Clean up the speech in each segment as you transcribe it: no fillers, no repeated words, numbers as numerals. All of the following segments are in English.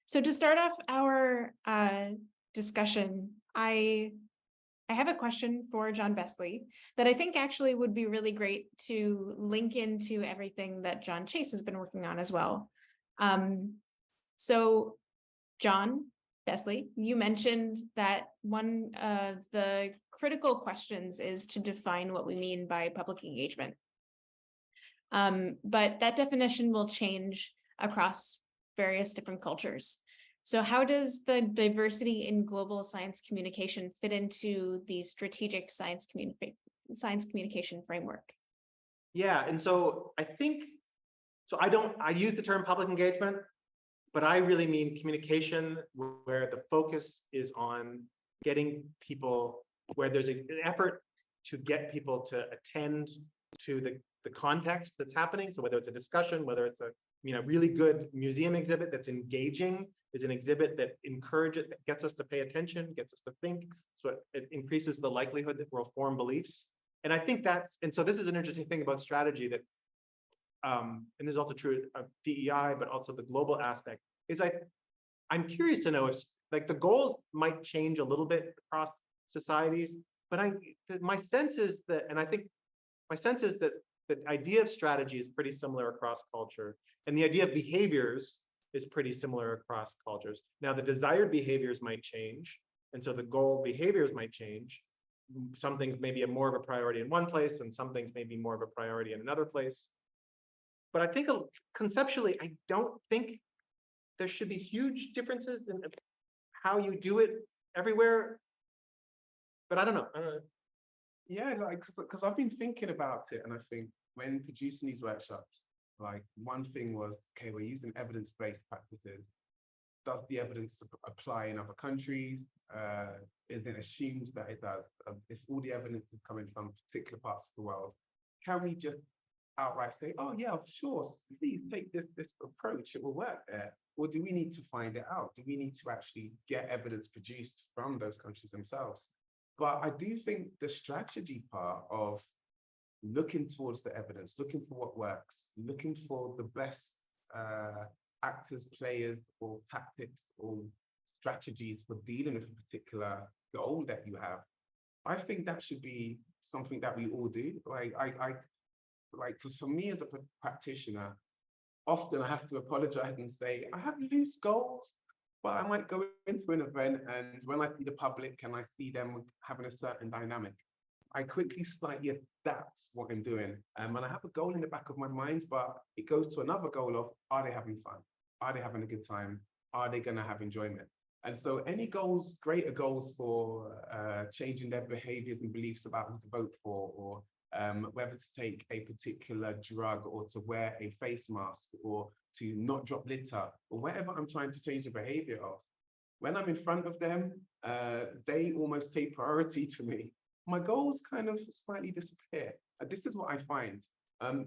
So to start off our discussion, I have a question for John Besley that I think actually would be really great to link into everything that Jon Chase has been working on as well. So John Besley, you mentioned that one of the critical questions is to define what we mean by public engagement. But that definition will change across various different cultures. So how does the diversity in global science communication fit into the strategic science communication framework? Yeah, and so I think, I use the term public engagement, but I really mean communication where the focus is on getting people, where there's an effort to get people to attend to the context that's happening. So whether it's a discussion, whether it's a really good museum exhibit that's engaging, is an exhibit that encourages, that gets us to pay attention, gets us to think, so it increases the likelihood that we'll form beliefs. And I think so this is an interesting thing about strategy that, and this is also true of DEI, but also the global aspect, is I'm curious to know if the goals might change a little bit across societies, but my sense is that the idea of strategy is pretty similar across culture, and the idea of behaviors is pretty similar across cultures. Now, the desired behaviors might change, and so the goal behaviors might change. Some things may be more of a priority in one place, and some things may be more of a priority in another place. But I think conceptually, I don't think there should be huge differences in how you do it everywhere. But I don't know. Yeah, because I've been thinking about it, and I think when producing these workshops, one thing was, okay, we're using evidence-based practices. Does the evidence apply in other countries? It then assumes that it does. If all the evidence is coming from particular parts of the world, can we just outright say, oh yeah, sure, please take this approach, it will work there? Or do we need to find it out? Do we need to actually get evidence produced from those countries themselves? But I do think the strategy part of looking towards the evidence, looking for what works, looking for the best actors, players, or tactics or strategies for dealing with a particular goal that you have, I think that should be something that we all do. For me as a practitioner, often I have to apologize and say, I have loose goals, but I might go into an event, and when I see the public and I see them having a certain dynamic, I quickly slightly adapt what I'm doing. And I have a goal in the back of my mind, but it goes to another goal of, are they having fun? Are they having a good time? Are they going to have enjoyment? And so any goals, greater goals for changing their behaviors and beliefs about who to vote for, or whether to take a particular drug, or to wear a face mask, or to not drop litter, or whatever I'm trying to change the behavior of, when I'm in front of them, they almost take priority to me. My goals kind of slightly disappear. This is what I find.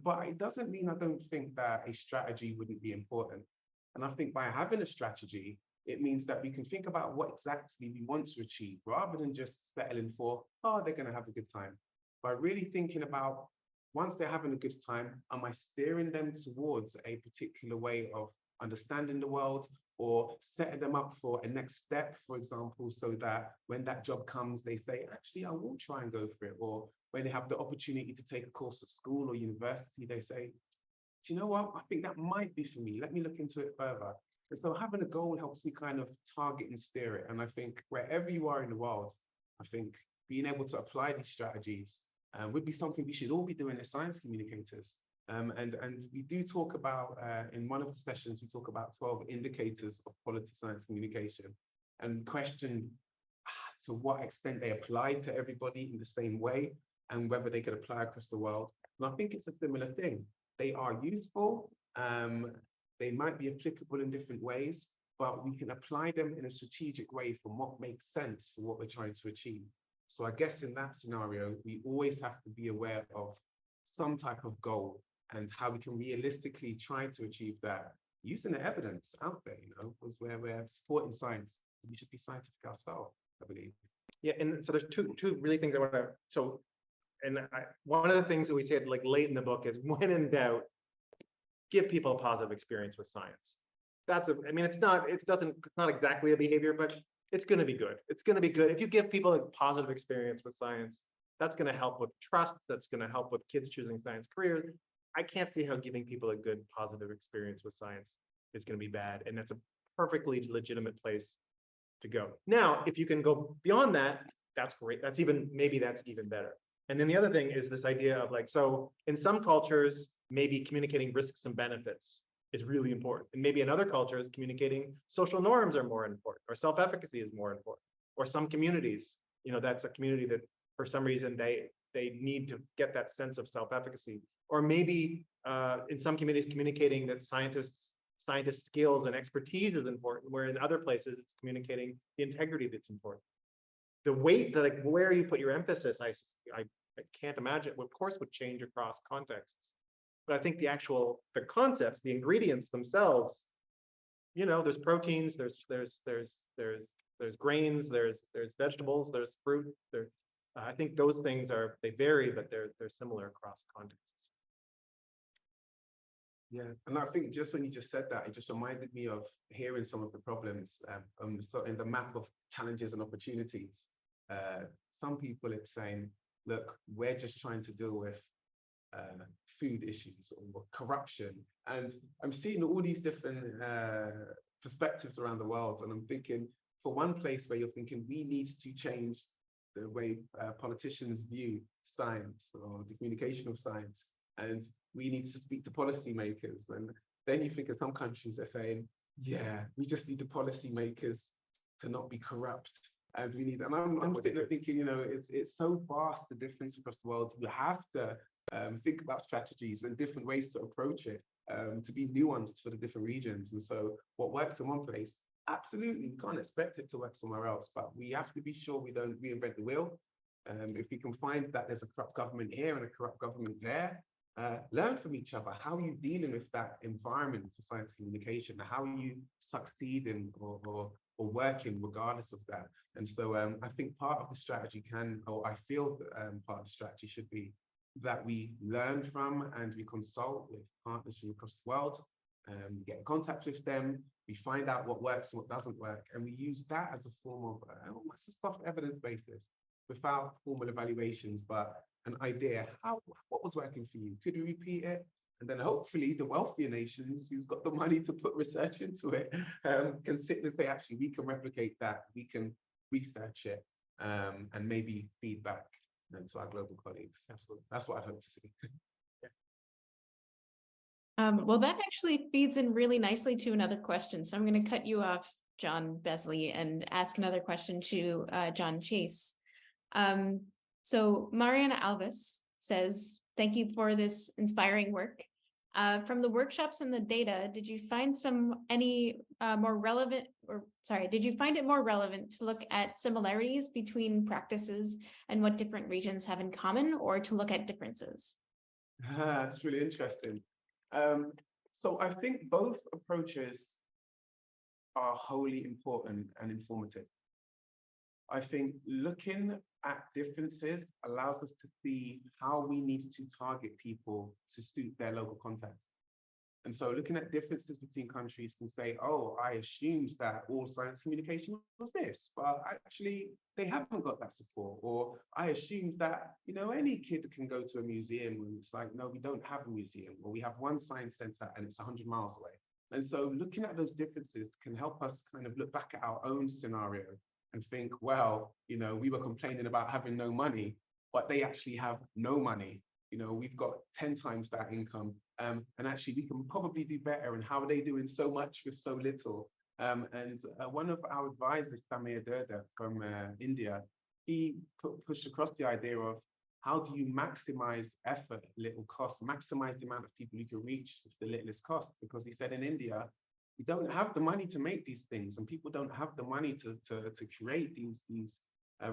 But it doesn't mean I don't think that a strategy wouldn't be important. And I think by having a strategy, it means that we can think about what exactly we want to achieve, rather than just settling for, oh, they're going to have a good time. By really thinking about, once they're having a good time, am I steering them towards a particular way of understanding the world, or setting them up for a next step, for example, so that when that job comes, they say, actually, I will try and go for it. Or when they have the opportunity to take a course at school or university, they say, do you know what? I think that might be for me. Let me look into it further. And so having a goal helps me kind of target and steer it. And I think wherever you are in the world, I think being able to apply these strategies would be something we should all be doing as science communicators. And we do talk about, in one of the sessions, we talk about 12 indicators of quality science communication, and question to what extent they apply to everybody in the same way, and whether they could apply across the world. And I think it's a similar thing. They are useful, they might be applicable in different ways, but we can apply them in a strategic way from what makes sense for what we're trying to achieve. So I guess in that scenario, we always have to be aware of some type of goal and how we can realistically try to achieve that using the evidence out there, because where we're supporting science, we should be scientific ourselves, I believe. Yeah, and so there's two really things I want to, one of the things that we said late in the book is, when in doubt, give people a positive experience with science. I mean, it's not exactly a behavior, but it's going to be good. It's going to be good. If you give people a positive experience with science, that's going to help with trust. That's going to help with kids choosing science careers. I can't see how giving people a good positive experience with science is going to be bad. And that's a perfectly legitimate place to go. Now, if you can go beyond that, that's great. Maybe that's even better. And then the other thing is this idea of like, so in some cultures, maybe communicating risks and benefits is really important. And maybe in other cultures, communicating social norms are more important, or self-efficacy is more important. Or some communities, that's a community that for some reason they need to get that sense of self-efficacy. Or maybe in some communities, communicating that scientist skills and expertise is important, where in other places it's communicating the integrity that's important. The weight, like where you put your emphasis, I can't imagine, of course, would change across contexts. But I think the concepts, the ingredients themselves, there's proteins, there's grains, there's vegetables, there's fruit. I think those things they vary, but they're similar across contexts. Yeah, and I think just when you just said that, it just reminded me of hearing some of the problems. So in the map of challenges and opportunities, some people are saying, look, we're just trying to deal with food issues or corruption. And I'm seeing all these different perspectives around the world. And I'm thinking, for one place where you're thinking we need to change the way politicians view science or the communication of science, and we need to speak to policymakers. And then you think of some countries are saying, yeah, we just need the policymakers to not be corrupt. And we need, and I'm sitting there thinking, it's so vast, the difference across the world. You have to think about strategies and different ways to approach it, to be nuanced for the different regions. And so what works in one place, absolutely, we can't expect it to work somewhere else, but we have to be sure we don't reinvent the wheel. If we can find that there's a corrupt government here and a corrupt government there, learn from each other. How are you dealing with that environment for science communication? How are you succeeding or working regardless of that? And so I think part of the strategy I feel part of the strategy should be that we learn from and we consult with partners from across the world, we get in contact with them, we find out what works and what doesn't work, and we use that as a form of almost a soft evidence basis without formal evaluations, but an idea, what was working for you? Could we repeat it? And then hopefully the wealthier nations who's got the money to put research into it can sit and say, actually, we can replicate that, we can research it, and maybe feed back to our global colleagues. Absolutely. That's what I hope to see. Well, that actually feeds in really nicely to another question. So I'm going to cut you off, John Besley, and ask another question to Jon Chase. So Mariana Alves says, thank you for this inspiring work. From the workshops and the data, did you find did you find it more relevant to look at similarities between practices and what different regions have in common, or to look at differences? That's really interesting. So I think both approaches are wholly important and informative. I think looking at differences allows us to see how we need to target people to suit their local context. And so looking at differences between countries can say, oh, I assumed that all science communication was this, but actually they haven't got that support. Or I assumed that, any kid can go to a museum, and it's like, no, we don't have a museum, or we have one science center and it's 100 miles away. And so looking at those differences can help us kind of look back at our own scenario and think, well, we were complaining about having no money, but they actually have no money. We've got 10 times that income, and actually we can probably do better. And how are they doing so much with so little? And one of our advisors, Samir Durda from India, he pushed across the idea of how do you maximize effort at little cost, maximize the amount of people you can reach with the littlest cost? Because he said in India, we don't have the money to make these things, and people don't have the money to create these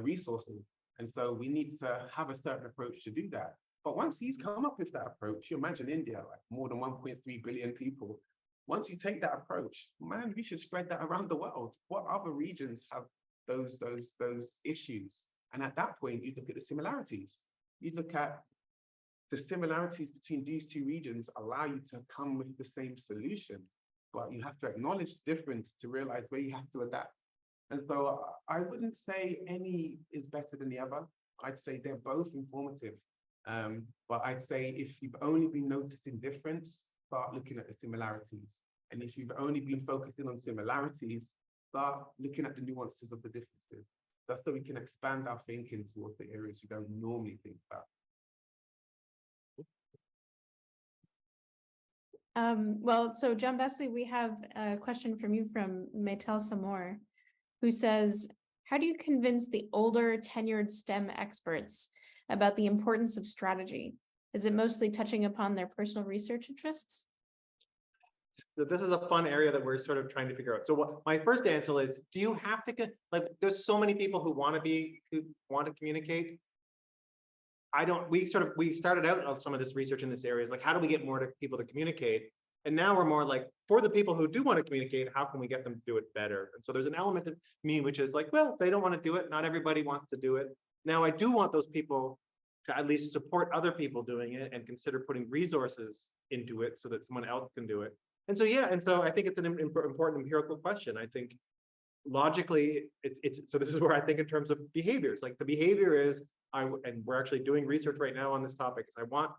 resources. And so we need to have a certain approach to do that. But once he's come up with that approach, you imagine India, like more than 1.3 billion people. Once you take that approach, man, we should spread that around the world. What other regions have those issues? And at that point, you look at the similarities. You look at the similarities between these two regions allow you to come with the same solution. but you have to acknowledge the difference to realize where you have to adapt. And so I wouldn't say any is better than the other. I'd say they're both informative. But I'd say if you've only been noticing difference, start looking at the similarities. And if you've only been focusing on similarities, start looking at the nuances of the differences. That's so we can expand our thinking towards the areas we don't normally think about. Well, so John Besley, we have a question from you from Maytel Samor, who says, how do you convince the older tenured STEM experts about the importance of strategy? Is it mostly touching upon their personal research interests? So this is a fun area that we're sort of trying to figure out. So what my first answer is, do you have to get, like, there's so many people who want to communicate. We started out on some of this research in this area, is like, how do we get more people to communicate? And now we're more like, for the people who do want to communicate, how can we get them to do it better? And so there's an element of me, which is like, well, they don't want to do it. Not everybody wants to do it. Now I do want those people to at least support other people doing it and consider putting resources into it so that someone else can do it. And so, yeah, and so I think it's an important empirical question. I think logically, so this is where I think in terms of behaviors, like the behavior is, and we're actually doing research right now on this topic, is I want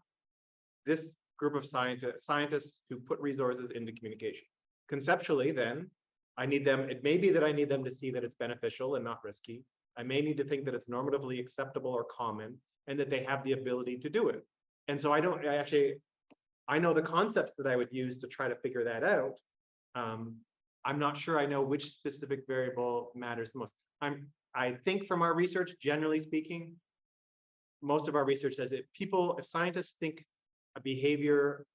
this group of scientists who put resources into communication. Conceptually, then, it may be that I need them to see that it's beneficial and not risky. I may need to think that it's normatively acceptable or common, and that they have the ability to do it. And so I know the concepts that I would use to try to figure that out. I'm not sure I know which specific variable matters the most. I think from our research, generally speaking, most of our research says if scientists think a behavior,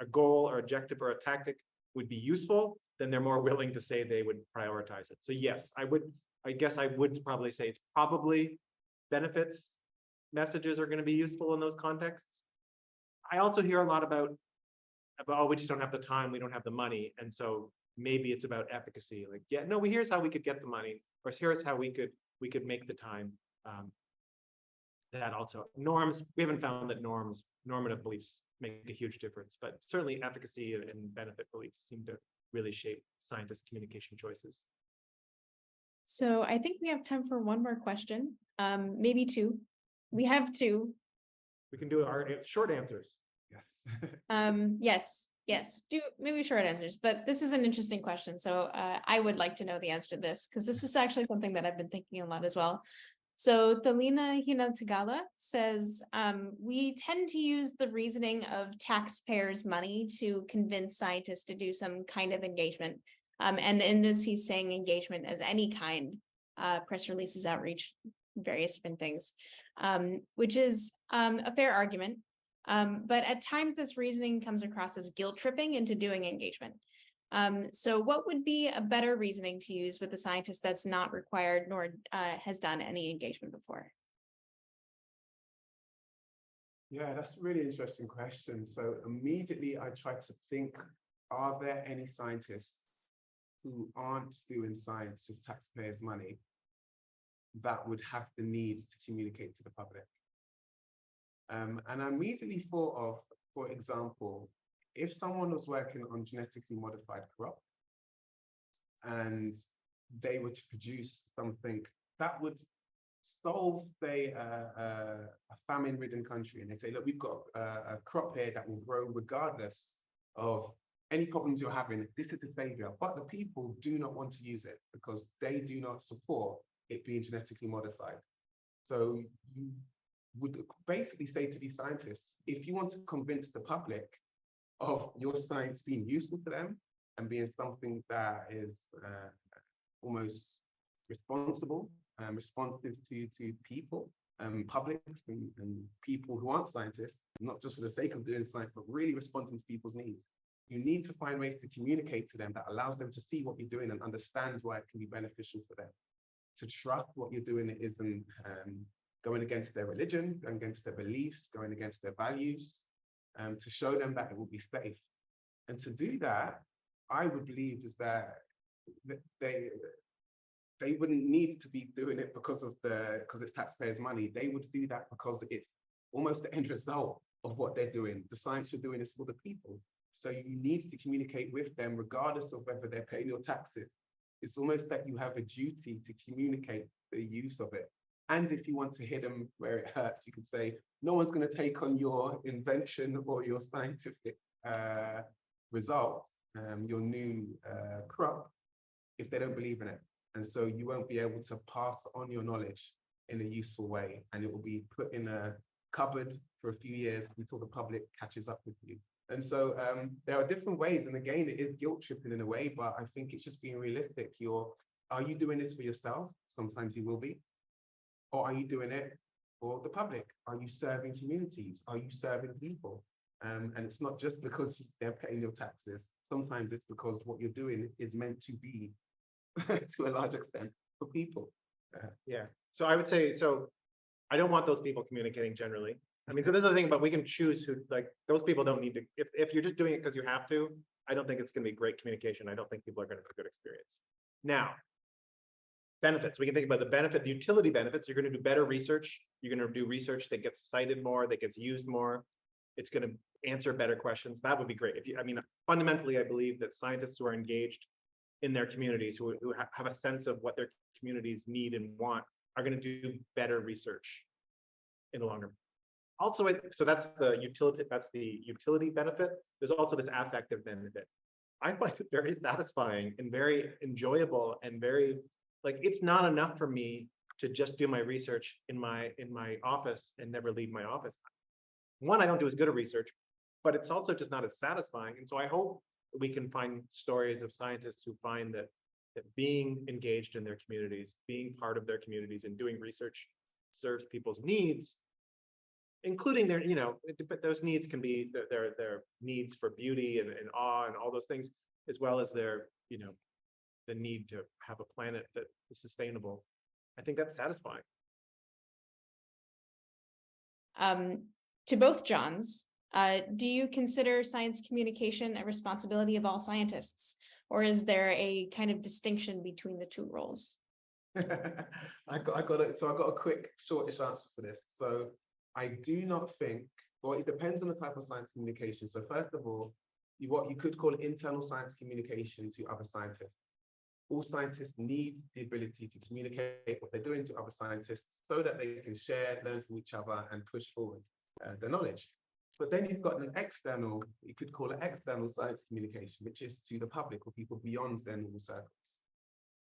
a goal or objective or a tactic would be useful, then they're more willing to say they would prioritize it. So yes, I guess I would probably say it's probably benefits messages are going to be useful in those contexts. I also hear a lot about, oh, we just don't have the time, we don't have the money. And so maybe it's about efficacy. Like, yeah, no, here's how we could get the money, or here's how we could make the time. That also, norms, we haven't found that normative beliefs make a huge difference, but certainly efficacy and benefit beliefs seem to really shape scientists' communication choices. So I think we have time for one more question, maybe two. We have two. We can do our short answers. Yes. Yes, do maybe short answers, but this is an interesting question. So I would like to know the answer to this, because this is actually something that I've been thinking a lot as well. So Thelina Hinatagala says, we tend to use the reasoning of taxpayers' money to convince scientists to do some kind of engagement. And in this, he's saying engagement as any kind, press releases, outreach, various different things, which is a fair argument. But at times this reasoning comes across as guilt tripping into doing engagement. So what would be a better reasoning to use with a scientist that's not required nor has done any engagement before? Yeah, that's a really interesting question. So immediately I tried to think, are there any scientists who aren't doing science with taxpayers' money that would have the need to communicate to the public? And I immediately thought of, for example, if someone was working on genetically modified crops and they were to produce something that would solve, say, a famine-ridden country, and they say, look, we've got a crop here that will grow regardless of any problems you're having, this is the savior, but the people do not want to use it because they do not support it being genetically modified. So you would basically say to these scientists, if you want to convince the public of your science being useful to them and being something that is almost responsible and responsive to people, publics and people who aren't scientists, not just for the sake of doing science, but really responding to people's needs. You need to find ways to communicate to them that allows them to see what you're doing and understand why it can be beneficial for them. To trust what you're doing isn't going against their religion, going against their beliefs, going against their values, to show them that it will be safe. And to do that, I would believe is that they wouldn't need to be doing it because it's taxpayers' money. They would do that because it's almost the end result of what they're doing. The science you're doing is for the people. So you need to communicate with them regardless of whether they're paying your taxes. It's almost that you have a duty to communicate the use of it. And if you want to hit them where it hurts, you could say, no one's going to take on your invention or your scientific results, your new crop, if they don't believe in it. And so you won't be able to pass on your knowledge in a useful way. And it will be put in a cupboard for a few years until the public catches up with you. And so there are different ways. And again, it is guilt tripping in a way, but I think it's just being realistic. Are you doing this for yourself? Sometimes you will be. Or are you doing it for the public? Are you serving communities? Are you serving people? And it's not just because they're paying your taxes. Sometimes it's because what you're doing is meant to be, to a large extent, for people. Yeah. So I would say, so I don't want those people communicating generally. I mean, so this is the thing, but we can choose who, like, those people don't need to, if you're just doing it because you have to, I don't think it's going to be great communication. I don't think people are going to have a good experience. Now, benefits. We can think about the benefit, the utility benefits. You're going to do better research. You're going to do research that gets cited more, that gets used more. It's going to answer better questions. That would be great. I mean, fundamentally, I believe that scientists who are engaged in their communities, who have a sense of what their communities need and want, are going to do better research in the long run. Also, so that's the utility benefit. There's also this affective benefit. I find it very satisfying and very enjoyable and very, like, it's not enough for me to just do my research in my office and never leave my office. One, I don't do as good a research, but it's also just not as satisfying. And so I hope we can find stories of scientists who find that being engaged in their communities, being part of their communities and doing research serves people's needs, including their, but those needs can be their needs for beauty and awe and all those things, as well as their, the need to have a planet that is sustainable. I think that's satisfying. To both Johns, do you consider science communication a responsibility of all scientists, or is there a kind of distinction between the two roles? I got a quick, shortish answer for this. So I do not think, well, it depends on the type of science communication. So first of all, what you could call internal science communication to other scientists. All scientists need the ability to communicate what they're doing to other scientists so that they can share, learn from each other, and push forward the knowledge. But then you've got an external, you could call it external science communication, which is to the public or people beyond their normal circles.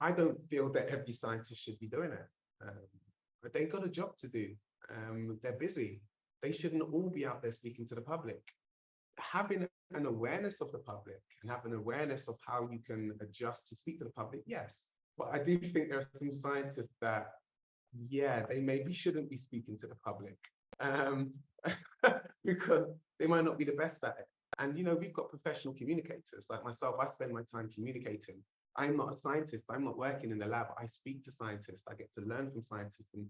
I don't feel that every scientist should be doing it. But they've got a job to do. They're busy. They shouldn't all be out there speaking to the public. Having an awareness of the public and having an awareness of how you can adjust to speak to the public, yes. But I do think there are some scientists that, yeah, they maybe shouldn't be speaking to the public because they might not be the best at it. And, we've got professional communicators like myself. I spend my time communicating. I'm not a scientist. I'm not working in the lab. I speak to scientists. I get to learn from scientists and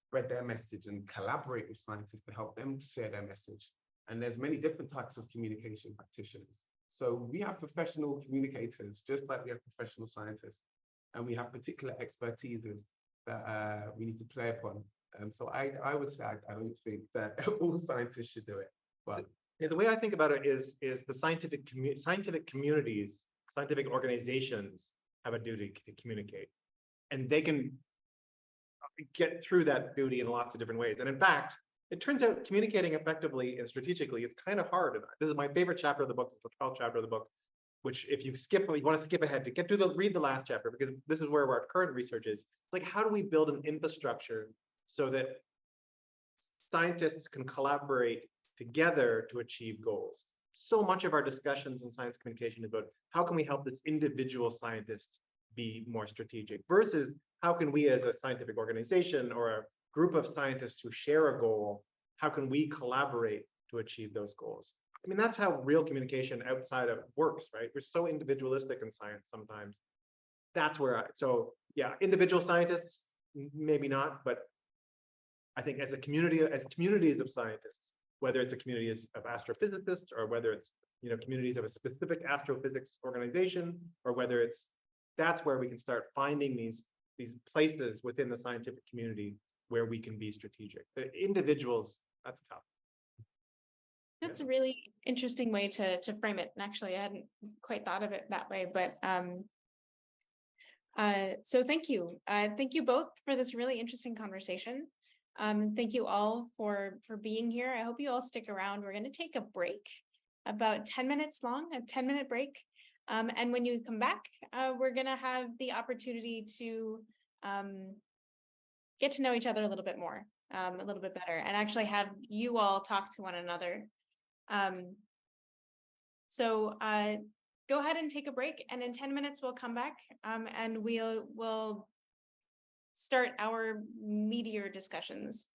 spread their message and collaborate with scientists to help them share their message. And there's many different types of communication practitioners. So we have professional communicators, just like we have professional scientists, and we have particular expertises that we need to play upon. So I would say I don't think that all scientists should do it. But yeah, the way I think about it is the scientific communities, scientific organizations have a duty to communicate, and they can get through that duty in lots of different ways. And in fact, it turns out communicating effectively and strategically is kind of hard. This is my favorite chapter of the book, the 12th chapter of the book, which if you want to skip ahead to get to read the last chapter, because this is where our current research is. It's like, how do we build an infrastructure so that scientists can collaborate together to achieve goals? So much of our discussions in science communication is about how can we help this individual scientist be more strategic versus how can we as a scientific organization or a group of scientists who share a goal, how can we collaborate to achieve those goals? I mean, that's how real communication outside of works, right? We're so individualistic in science sometimes. That's where so yeah, individual scientists, maybe not, but I think as communities of scientists, whether it's a community of astrophysicists or whether it's, communities of a specific astrophysics organization, or whether that's where we can start finding these places within the scientific community where we can be strategic. The individuals, that's tough. That's a really interesting way to frame it. And actually, I hadn't quite thought of it that way, but so thank you. Thank you both for this really interesting conversation. Thank you all for being here. I hope you all stick around. We're going to take a break, about 10 minutes long, a 10-minute break. And when you come back, we're going to have the opportunity to get to know each other a little bit more, a little bit better, and actually have you all talk to one another. So go ahead and take a break, and in 10 minutes we'll come back and we'll start our meatier discussions.